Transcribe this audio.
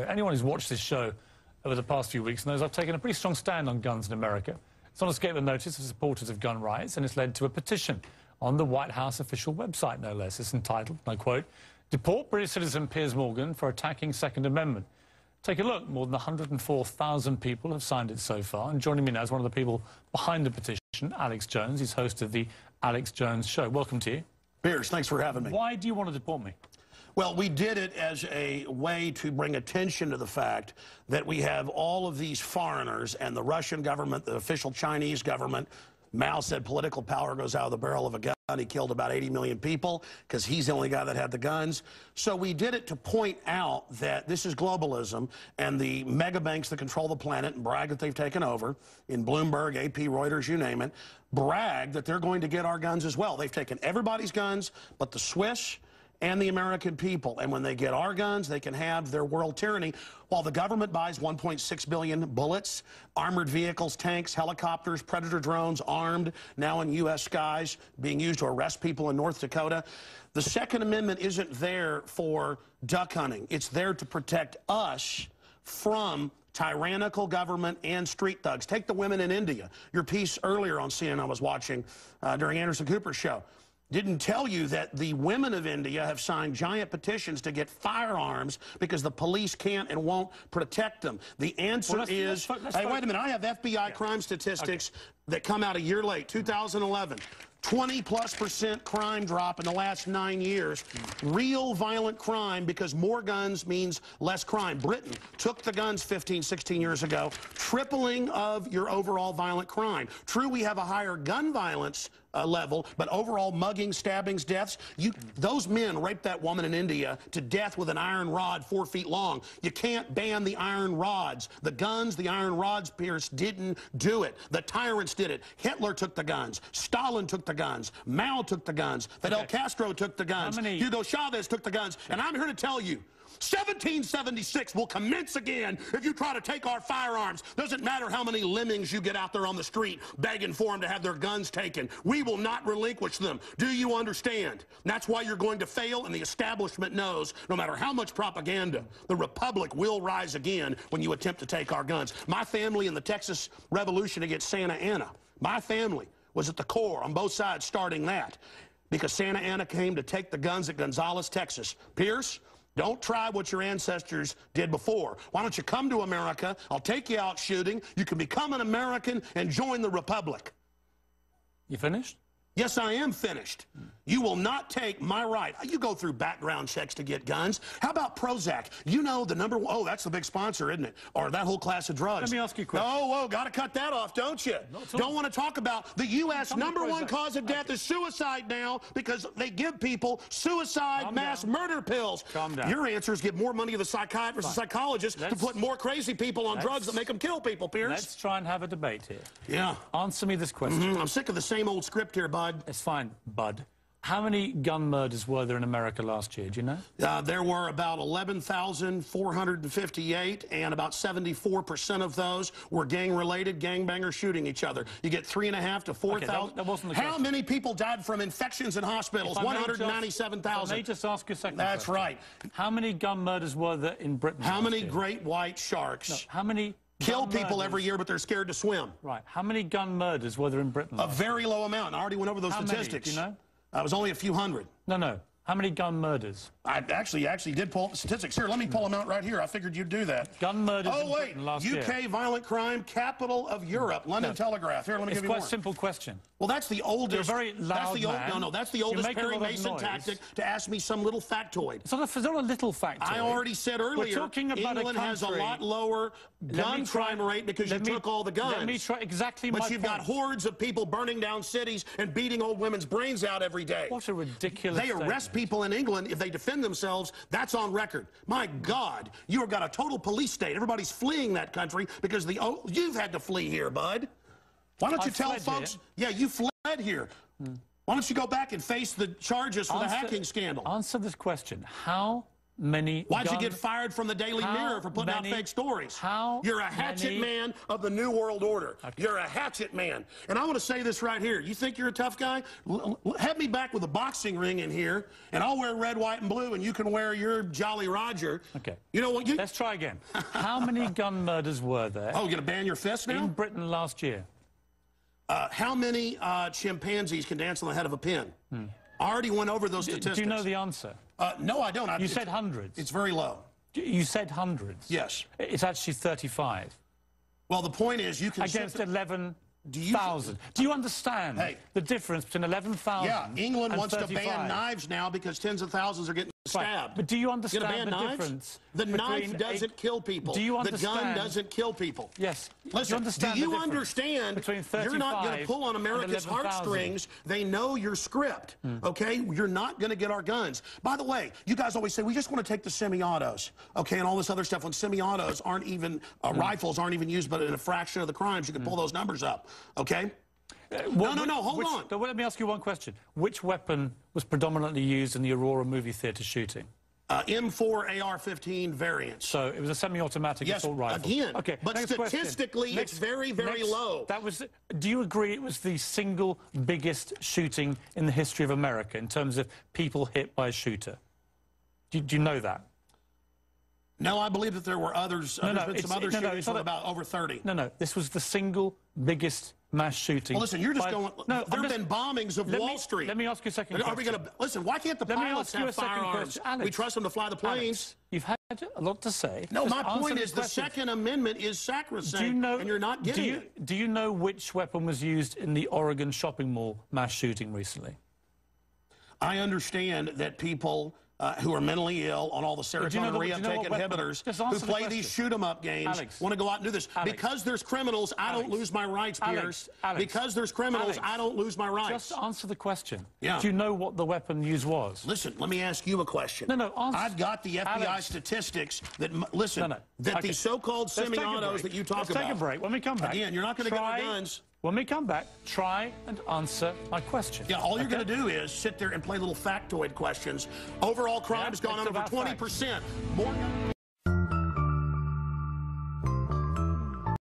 But anyone who's watched this show over the past few weeks knows I've taken a pretty strong stand on guns in America. It's not escaped the notice of supporters of gun rights, and it's led to a petition on the White House official website, no less. It's entitled, and I quote, "Deport British citizen Piers Morgan for attacking Second Amendment." Take a look. More than 104,000 people have signed it so far. And joining me now is one of the people behind the petition, Alex Jones. He's host of the Alex Jones Show. Welcome to you. Piers, thanks for having me. Why do you want to deport me? Well, we did it as a way to bring attention to the fact that we have all of these foreigners and the Russian government, the official Chinese government. Mao said political power goes out of the barrel of a gun. He killed about 80 million people because he's the only guy that had the guns. So we did it to point out that this is globalism, and the mega banks that control the planet and brag that they've taken over, in Bloomberg, AP, Reuters, you name it, brag that they're going to get our guns as well. They've taken everybody's guns but the Swiss and the American people. And when they get our guns, they can have their world tyranny while the government buys 1.6 billion bullets, armored vehicles, tanks, helicopters, Predator drones, armed, now in U.S. skies, being used to arrest people in North Dakota. The Second Amendment isn't there for duck hunting. It's there to protect us from tyrannical government and street thugs. Take the women in India. Your piece earlier on CNN I was watching during Anderson Cooper's show didn't tell you that the women of India have signed giant petitions to get firearms because the police can't and won't protect them. The answer is, hey, wait a minute, I have FBI crime statistics that come out a year late, 2011. 20+% crime drop in the last 9 years. Real violent crime, because more guns means less crime. Britain took the guns 15, 16 years ago, tripling of your overall violent crime. True, we have a higher gun violence level, but overall muggings, stabbings, deaths, those men raped that woman in India to death with an iron rod 4 feet long. You can't ban the iron rods. The guns, the iron rods, Piers, didn't do it. The tyrants did it. Hitler took the guns. Stalin took the guns. Mao took the guns. Fidel Castro took the guns. Hugo Chavez took the guns. And I'm here to tell you, 1776 will commence again if you try to take our firearms. Doesn't matter how many lemmings you get out there on the street begging for them to have their guns taken. We will not relinquish them. Do you understand? And that's why you're going to fail, and the establishment knows no matter how much propaganda, the Republic will rise again when you attempt to take our guns. My family in the Texas Revolution against Santa Anna, my family was at the core on both sides starting that because Santa Anna came to take the guns at Gonzales, Texas. Piers, don't try what your ancestors did before. Why don't you come to America? I'll take you out shooting. You can become an American and join the Republic. You finished? Yes, I am finished. You will not take my right. You go through background checks to get guns. How about Prozac? You know the number one, oh, that's the big sponsor, isn't it? Or that whole class of drugs. Let me ask you a question. Oh, got to cut that off, don't you? Don't want to talk about the U.S. number one cause of death is suicide now because they give people suicide mass murder pills. Calm down. Your answer is give more money to the psychiatrists and psychologists to put more crazy people on drugs that make them kill people, Piers. Let's try and have a debate here. Yeah. Answer me this question. I'm sick of the same old script here, bud. It's fine, bud. How many gun murders were there in America last year? Do you know? There were about 11,458, and about 74% of those were gang-related, gangbangers shooting each other. You get 3,500 to 4,000. That wasn't the How question. many people died from infections in hospitals? 197,000. Let me just ask you a second That's question. right. How many gun murders were there in Britain? How many great white sharks how many kill people every year, but they're scared to swim? Right. How many gun murders were there in Britain? A very low amount. I already went over those statistics. Many? Do you know? It was only a few hundred. No. How many gun murders? I actually did pull up the statistics. Here, let me pull them out right here. I figured you'd do that. Gun murders in Britain last year. UK violent crime, capital of Europe. London Telegraph. Here, let me give you more. It's quite a simple question. Well, that's the oldest. You're a very loud man. No, that's the oldest Perry Mason tactic to ask me some little factoid. It's not a little factoid. I already said earlier, We're talking about England has a lot lower gun crime rate because you took all the guns. Let me try exactly my point. But you've got hordes of people burning down cities and beating old women's brains out every day. What a ridiculous They arrest people in England if they defend themselves. That's on record. My God, you've got a total police state. Everybody's fleeing that country because you've had to flee here, bud. Why don't you tell folks? Yeah, you fled here. Why don't you go back and face the charges for the hacking scandal? Answer this question. How many... Why'd you get fired from the Daily Mirror for putting out fake stories? You're a hatchet man of the New World Order. Okay. You're a hatchet man. And I want to say this right here. You think you're a tough guy? Have me back with a boxing ring in here, and I'll wear red, white, and blue, and you can wear your Jolly Roger. Okay. You know what? Let's try again. How many gun murders were there? Oh, you're going to ban your fist now? In Britain last year. How many chimpanzees can dance on the head of a pin? I already went over those statistics. Do you know the answer? No, I don't. You said hundreds. It's very low. You said hundreds. Yes. It's actually 35. Well, the point is you can... Against 11,000. Do you understand the difference between 11,000 Yeah, England and wants 35? to ban knives now because tens of thousands are getting stabbed. Right. But do you understand the difference? The knife doesn't kill people. Do you understand? The gun doesn't kill people. Yes. Listen, do you understand you're not going to pull on America's heartstrings? They know your script, okay? You're not going to get our guns. By the way, you guys always say, we just want to take the semi-autos, okay, and all this other stuff. When semi-autos aren't even, rifles aren't even used, but in a fraction of the crimes, you can pull those numbers up, okay? No, hold on. Let me ask you one question. Which weapon was predominantly used in the Aurora movie theatre shooting? M4 AR-15 variants. So it was a semi-automatic assault rifle. Again, okay, but statistically it's very, very low. Do you agree it was the single biggest shooting in the history of America in terms of people hit by a shooter? Do you know that? No, I believe that there were others. There's been some other shootings with about over 30. No, this was the single biggest mass shooting. Well, listen, you're just going... No, there have been bombings of Wall Street. Let me ask you a second question. Are we going to... Listen, why can't the pilots have firearms? We trust them to fly the planes. Alex, you've had a lot to say. No, my point is the Second Amendment is sacrosanct, and you're not getting it. Do you know which weapon was used in the Oregon shopping mall mass shooting recently? I understand that people... who are mentally ill on all the serotonin reuptake inhibitors, who play these shoot-em-up games, want to go out and do this. Because there's criminals, I don't lose my rights, Piers. Because there's criminals, I don't lose my rights. Just answer the question. Yeah. Do you know what the weapon used was? Listen, let me ask you a question. No, answer. I've got the FBI statistics that, listen, that these so-called semi-autos that you talk about. Let's take a break. When we come back. Again, you're not going to get our guns. When we come back, try and answer my question. Yeah, all you're going to do is sit there and play little factoid questions. Overall crime has gone up over 20%. More